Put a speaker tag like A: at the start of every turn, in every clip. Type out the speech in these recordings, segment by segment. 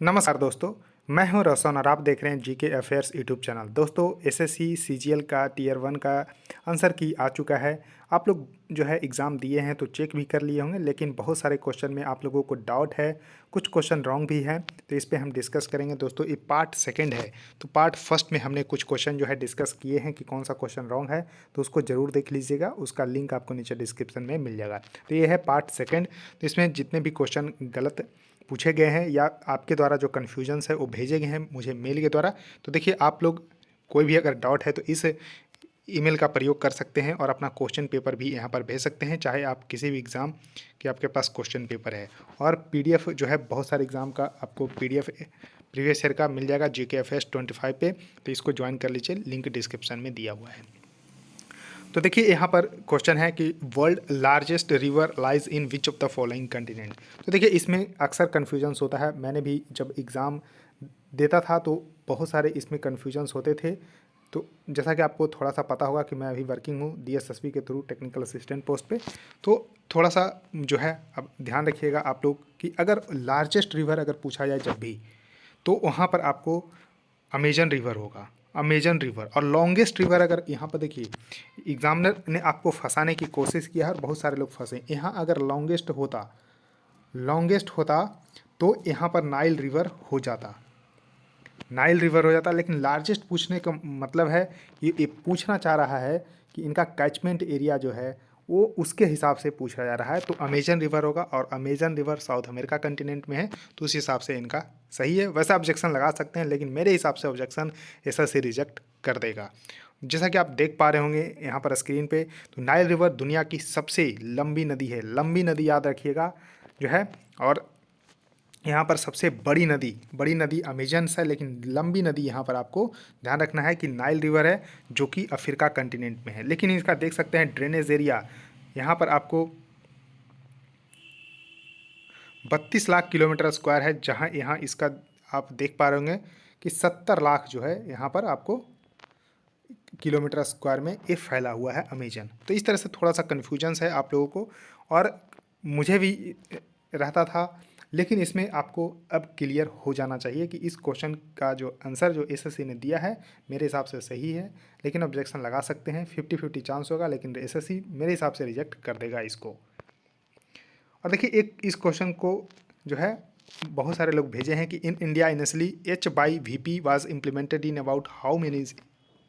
A: नमस्कार दोस्तों, मैं हूं रोशन और आप देख रहे हैं जीके अफेयर्स यूट्यूब चैनल। दोस्तों, एसएससी सीजीएल का टीयर 1 का आंसर की आ चुका है। आप लोग जो है एग्ज़ाम दिए हैं तो चेक भी कर लिए होंगे, लेकिन बहुत सारे क्वेश्चन में आप लोगों को डाउट है, कुछ क्वेश्चन रॉन्ग भी हैं, तो इस पे हम डिस्कस करेंगे। दोस्तों, ये पार्ट सेकंड है, तो पार्ट फर्स्ट में हमने कुछ क्वेश्चन जो है डिस्कस किए हैं कि कौन सा क्वेश्चन रॉन्ग है, तो उसको ज़रूर देख लीजिएगा। उसका लिंक आपको नीचे डिस्क्रिप्शन में मिल जाएगा। तो ये है पार्ट सेकेंड। तो इसमें जितने भी क्वेश्चन गलत पूछे गए हैं या आपके द्वारा जो कन्फ्यूजन्स है वो भेजे गए हैं मुझे मेल के द्वारा, तो देखिए आप लोग कोई भी अगर डाउट है तो इस ईमेल का प्रयोग कर सकते हैं और अपना क्वेश्चन पेपर भी यहाँ पर भेज सकते हैं, चाहे आप किसी भी एग्ज़ाम के आपके पास क्वेश्चन पेपर है। और पीडीएफ जो है बहुत सारे एग्ज़ाम का आपको पीडीएफ प्रीवियस ईयर का मिल जाएगा GKFS 25 पे, तो इसको ज्वाइन कर लीजिए, लिंक डिस्क्रिप्शन में दिया हुआ है। तो देखिए यहाँ पर क्वेश्चन है कि world largest river lies in which of the following continent. तो देखिए इसमें अक्सर कन्फ्यूजन्स होता है। मैंने भी जब एग्ज़ाम देता था तो बहुत सारे इसमें कन्फ्यूजन्स होते थे। तो जैसा कि आपको थोड़ा सा पता होगा कि मैं अभी वर्किंग हूँ DSSB के थ्रू टेक्निकल असिस्टेंट पोस्ट पे, तो थोड़ा सा जो है अब ध्यान रखिएगा आप लोग कि अगर लार्जेस्ट रिवर अगर पूछा जाए जब भी, तो वहाँ पर आपको अमेजन रिवर होगा, अमेजन रिवर। और लॉन्गेस्ट रिवर अगर यहाँ पर देखिए, एग्जामिनर ने आपको फंसाने की कोशिश किया है और बहुत सारे लोग फंसे। यहाँ अगर लॉन्गेस्ट होता तो यहाँ पर नाइल रिवर हो जाता, नाइल रिवर हो जाता। लेकिन लार्जेस्ट पूछने का मतलब है ये पूछना चाह रहा है कि इनका कैचमेंट एरिया जो है वो उसके हिसाब से पूछा जा रहा है, तो अमेजन रिवर होगा। और Amazon river south America continent में है, तो उस हिसाब से इनका सही है। वैसे ऑब्जेक्शन लगा सकते हैं, लेकिन मेरे हिसाब से ऑब्जेक्शन ऐसा से रिजेक्ट कर देगा। जैसा कि आप देख पा रहे होंगे यहाँ पर स्क्रीन पे, तो नाइल रिवर दुनिया की सबसे लंबी नदी है, लंबी नदी याद रखिएगा जो है। और यहाँ पर सबसे बड़ी नदी अमेजन्स है, लेकिन लंबी नदी यहाँ पर आपको ध्यान रखना है कि नाइल रिवर है, जो कि अफ्रीका कंटिनेंट में है। लेकिन इसका देख सकते हैं ड्रेनेज एरिया यहाँ पर आपको 32 लाख किलोमीटर स्क्वायर है, जहाँ यहाँ इसका आप देख पा रहे होंगे कि 70 लाख जो है यहाँ पर आपको किलोमीटर स्क्वायर में ये फैला हुआ है अमेजन। तो इस तरह से थोड़ा सा कन्फ्यूजन्स है आप लोगों को, और मुझे भी रहता था, लेकिन इसमें आपको अब क्लियर हो जाना चाहिए कि इस क्वेश्चन का जो आंसर जो एसएससी ने दिया है मेरे हिसाब से सही है। लेकिन ऑब्जेक्शन लगा सकते हैं, 50-50 चांस होगा, लेकिन एसएससी मेरे हिसाब से रिजेक्ट कर देगा इसको। और देखिए एक इस क्वेश्चन को जो है बहुत सारे लोग भेजे हैं कि in India initially H/VP was implemented in about how many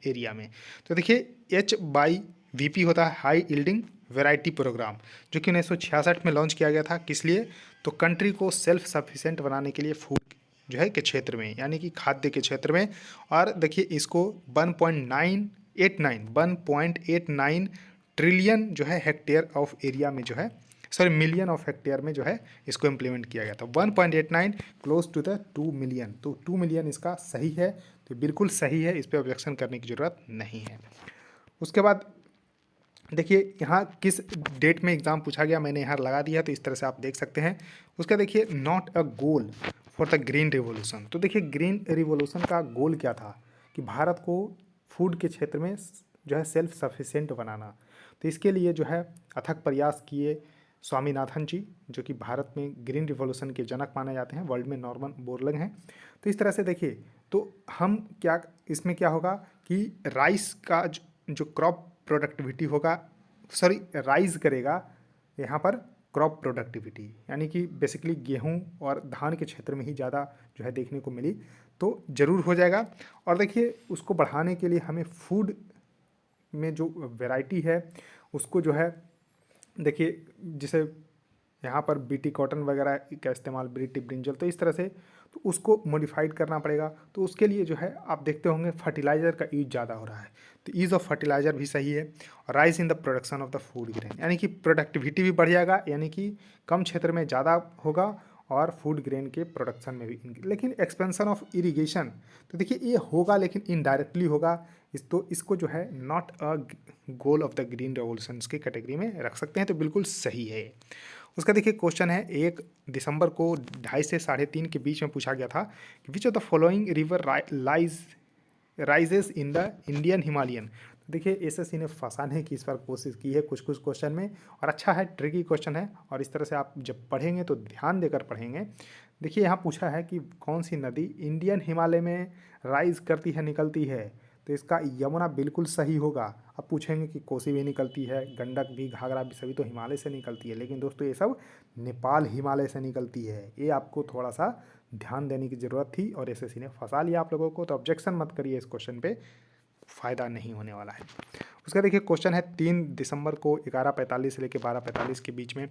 A: area में। तो देखिए H/VP होता है हाई यील्डिंग वैरायटी प्रोग्राम, जो कि 1966 में लॉन्च किया गया था। किस लिए? तो कंट्री को सेल्फ सफिशिएंट बनाने के लिए फूड जो है के क्षेत्र में, यानी कि खाद्य के क्षेत्र में। और देखिए इसको 1.89 ट्रिलियन जो है हेक्टेयर ऑफ एरिया में जो है, सॉरी मिलियन ऑफ हेक्टेयर में जो है इसको इम्प्लीमेंट किया गया था। 1.89 क्लोज टू द 2 मिलियन, तो 2 मिलियन इसका सही है। तो बिल्कुल सही है, इस पर ऑब्जेक्शन करने की ज़रूरत नहीं है। उसके बाद देखिए यहाँ किस डेट में एग्ज़ाम पूछा गया, मैंने यहाँ लगा दिया, तो इस तरह से आप देख सकते हैं। उसका देखिए not a goal for the green revolution. तो देखिए ग्रीन रिवॉल्यूशन का गोल क्या था कि भारत को फूड के क्षेत्र में जो है सेल्फ सफिशिएंट बनाना। तो इसके लिए जो है अथक प्रयास किए स्वामीनाथन जी, जो कि भारत में ग्रीन रिवॉल्यूशन के जनक माने जाते हैं, वर्ल्ड में नॉर्मन बोरलग हैं। तो इस तरह से देखिए, तो हम क्या इसमें क्या होगा कि राइस का जो क्रॉप प्रोडक्टिविटी होगा, सॉरी राइज करेगा यहाँ पर क्रॉप प्रोडक्टिविटी, यानी कि बेसिकली गेहूं और धान के क्षेत्र में ही ज़्यादा जो है देखने को मिली, तो ज़रूर हो जाएगा। और देखिए उसको बढ़ाने के लिए हमें फूड में जो वैरायटी है उसको जो है देखिए, जिसे यहाँ पर बीटी कॉटन वगैरह का इस्तेमाल, बीटी ब्रिंजल, तो इस तरह से तो उसको मॉडिफाइड करना पड़ेगा। तो उसके लिए जो है आप देखते होंगे फर्टिलाइज़र का यूज ज़्यादा हो रहा है, तो यूज़ ऑफ फर्टिलाइज़र भी सही है। और rise in the production of the food grain, यानी कि प्रोडक्टिविटी भी बढ़ जाएगा, यानी कि कम क्षेत्र में ज़्यादा होगा और फूड ग्रेन के प्रोडक्शन में भी। लेकिन एक्सपेंशन ऑफ इरिगेशन, तो देखिए ये होगा लेकिन इनडायरेक्टली होगा। तो इसको जो है not a goal of the green revolution की कैटेगरी में रख सकते हैं, तो बिल्कुल सही है। उसका देखिए क्वेश्चन है 1 दिसंबर को 2:30 से 3:30 के बीच में पूछा गया था कि which of the following river rises in the Indian Himalayan. तो देखिए एसएससी ने फंसाने की इस बार कोशिश की है कुछ कुछ क्वेश्चन में, और अच्छा है, ट्रिकी क्वेश्चन है। और इस तरह से आप जब पढ़ेंगे तो ध्यान देकर पढ़ेंगे देखिए यहाँ पूछा है कि कौन सी नदी इंडियन हिमालय में राइज करती है, निकलती है, तो इसका यमुना बिल्कुल सही होगा। अब पूछेंगे कि कोसी भी निकलती है, गंडक भी, घाघरा भी, सभी तो हिमालय से निकलती है, लेकिन दोस्तों ये सब नेपाल हिमालय से निकलती है। ये आपको थोड़ा सा ध्यान देने की ज़रूरत थी और एसएससी ने फंसा लिया आप लोगों को, तो ऑब्जेक्शन मत करिए इस क्वेश्चन पे, फ़ायदा नहीं होने वाला है। उसका देखिए क्वेश्चन है 3 दिसंबर को 11:45 से लेकर 12:45 के बीच में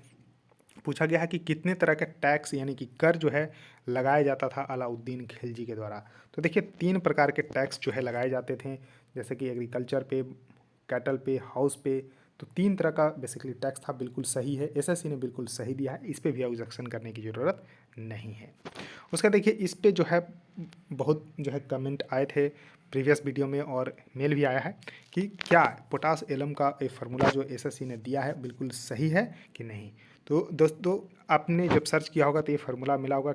A: पूछा गया है कि कितने तरह के टैक्स यानी कि कर जो है लगाया जाता था अलाउद्दीन खिलजी के द्वारा। तो देखिए 3 प्रकार के टैक्स जो है लगाए जाते थे, जैसे कि एग्रीकल्चर पे, कैटल पे, हाउस पे। तो 3 तरह का बेसिकली टैक्स था, बिल्कुल सही है, एसएससी ने बिल्कुल सही दिया है, इस पे भी ऑब्जेक्शन करने की ज़रूरत नहीं है। उसका देखिए इस पे जो है बहुत जो है कमेंट आए थे प्रीवियस वीडियो में और मेल भी आया है कि क्या पोटास एलम का एक फार्मूला जो एसएससी ने दिया है बिल्कुल सही है कि नहीं। तो दोस्तों आपने जब सर्च किया होगा तो ये फार्मूला मिला होगा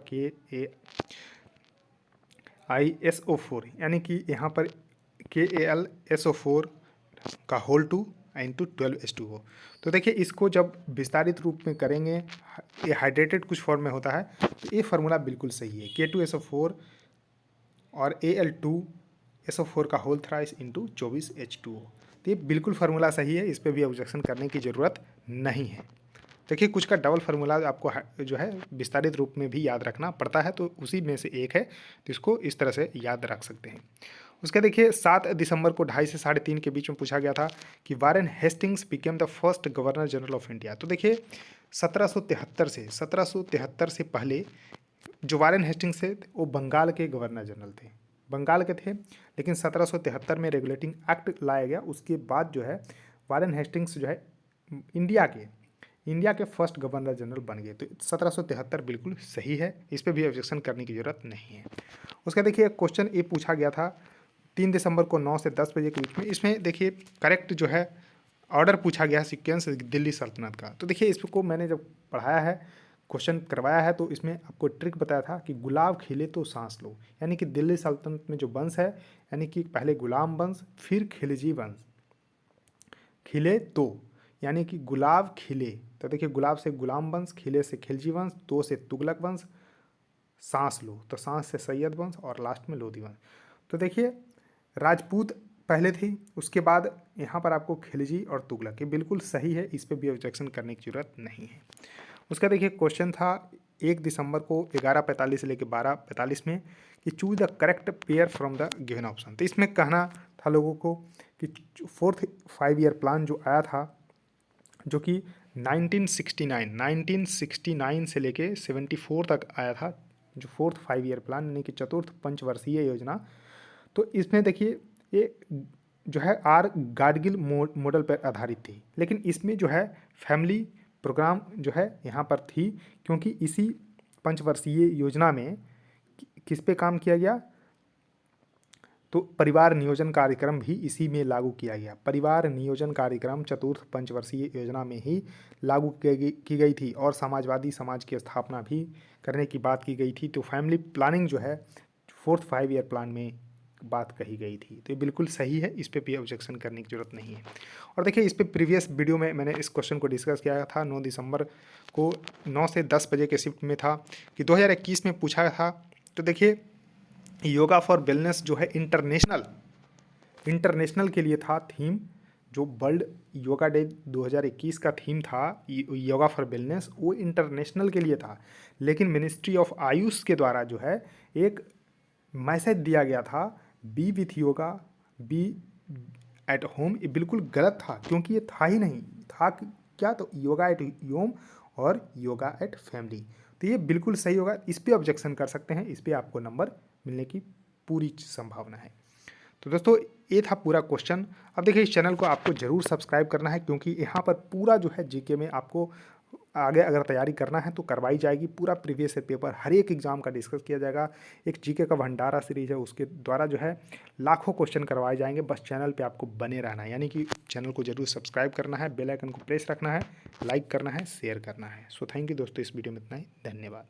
A: KAlSO4, यानी कि यहाँ पर KAlSO4 का होल 2 इंटू 12H2O। तो देखिए इसको जब विस्तारित रूप में करेंगे, ये हाइड्रेटेड कुछ फॉर्म में होता है, तो ये फार्मूला बिल्कुल सही है, K2SO4 और Al2SO4 का होल थ्राइस इंटू 24H2O। तो ये बिल्कुल फार्मूला सही है, इस पर भी ऑब्जेक्शन करने की ज़रूरत नहीं है। देखिए कुछ का डबल फार्मूला आपको जो है विस्तारित रूप में भी याद रखना पड़ता है, तो उसी में से एक है, तो इसको इस तरह से याद रख सकते हैं। उसका देखिए 7 दिसंबर को 2:30 से 3:30 के बीच में पूछा गया था कि Warren Hastings became the first governor general of India. तो देखिए 1773 से पहले जो वारेन हेस्टिंग्स थे वो बंगाल के गवर्नर जनरल थे, बंगाल के थे, लेकिन 1773 में रेगुलेटिंग एक्ट लाया गया, उसके बाद जो है वारेन हेस्टिंग्स जो है इंडिया के फर्स्ट गवर्नर जनरल बन गए। तो 1773 बिल्कुल सही है, इस पर भी ऑब्जेक्शन करने की ज़रूरत नहीं है। उसका देखिए क्वेश्चन ये पूछा गया था 3 दिसंबर को 9 से 10 बजे के बीच में। इसमें देखिए करेक्ट जो है ऑर्डर पूछा गया है सीक्वेंस दिल्ली सल्तनत का। तो देखिए इसको मैंने जब पढ़ाया है, क्वेश्चन करवाया है, तो इसमें आपको ट्रिक बताया था कि गुलाब खिले तो सांस लो, यानी कि दिल्ली सल्तनत में जो वंश है, यानी कि पहले गुलाम वंश फिर खिलजी वंश, खिले तो यानी कि गुलाब खिले, तो देखिए गुलाब से गुलाम वंश, खिले से खिलजी वंश, तो से तुगलक वंश, सांस लो तो सांस से सैयद वंश और लास्ट में लोधी वंश। तो देखिए राजपूत पहले थी, उसके बाद यहाँ पर आपको खिलजी और तुगलक, ये बिल्कुल सही है, इस पर भी ऑब्जेक्शन करने की जरूरत नहीं है। उसका देखिए क्वेश्चन था 1 दिसंबर को 11:45 से लेकर 12:45 में कि choose the correct pair from the given option. तो इसमें कहना था लोगों को कि 4th 5 ईयर प्लान जो आया था, जो कि 1969 से लेके 74 तक आया था, जो 4th 5 ईयर प्लान यानी कि चतुर्थ पंचवर्षीय योजना। तो इसमें देखिए ये जो है गाडगिल मॉडल पर आधारित थी, लेकिन इसमें जो है फैमिली प्रोग्राम जो है यहाँ पर थी, क्योंकि इसी पंचवर्षीय योजना में किस पे काम किया गया, तो परिवार नियोजन कार्यक्रम भी इसी में लागू किया गया। परिवार नियोजन कार्यक्रम चतुर्थ पंचवर्षीय योजना में ही लागू की गई थी और समाजवादी समाज की स्थापना भी करने की बात की गई थी। तो फैमिली प्लानिंग जो है 4th 5 ईयर प्लान में बात कही गई थी, तो ये बिल्कुल सही है, इस पर भी ऑब्जेक्शन करने की जरूरत नहीं है। और देखिए इस पर प्रीवियस वीडियो में मैंने इस क्वेश्चन को डिस्कस किया था, 9 दिसंबर को 9 से 10 बजे के शिफ्ट में था कि 2021 में पूछा था। तो देखिए योगा फॉर वेलनेस जो है इंटरनेशनल के लिए था थीम, जो वर्ल्ड योगा डे 2021 का थीम था योगा फॉर वेलनेस, वो इंटरनेशनल के लिए था, लेकिन मिनिस्ट्री ऑफ आयुष के द्वारा जो है एक मैसेज दिया गया था, be with yoga be at home. ये बिल्कुल गलत था, क्योंकि ये था ही नहीं, था क्या, तो योगा एट होम और योगा एट फैमिली। तो ये बिल्कुल सही होगा, इस पर ऑब्जेक्शन कर सकते हैं, इस पर आपको नंबर मिलने की पूरी संभावना है। तो दोस्तों ये था पूरा क्वेश्चन। अब देखिए इस चैनल को आपको ज़रूर सब्सक्राइब करना है, क्योंकि यहाँ पर पूरा जो है जीके में आपको आगे अगर तैयारी करना है तो करवाई जाएगी, पूरा प्रीवियस पेपर हर एक एग्जाम का डिस्कस किया जाएगा। एक जीके का भंडारा सीरीज है, उसके द्वारा जो है लाखों क्वेश्चन करवाए जाएंगे। बस चैनल पे आपको बने रहना है, यानी कि चैनल को जरूर सब्सक्राइब करना है, बेल आइकन को प्रेस रखना है, लाइक करना है, शेयर करना है। सो थैंक यू दोस्तों, इस वीडियो में इतना ही, धन्यवाद।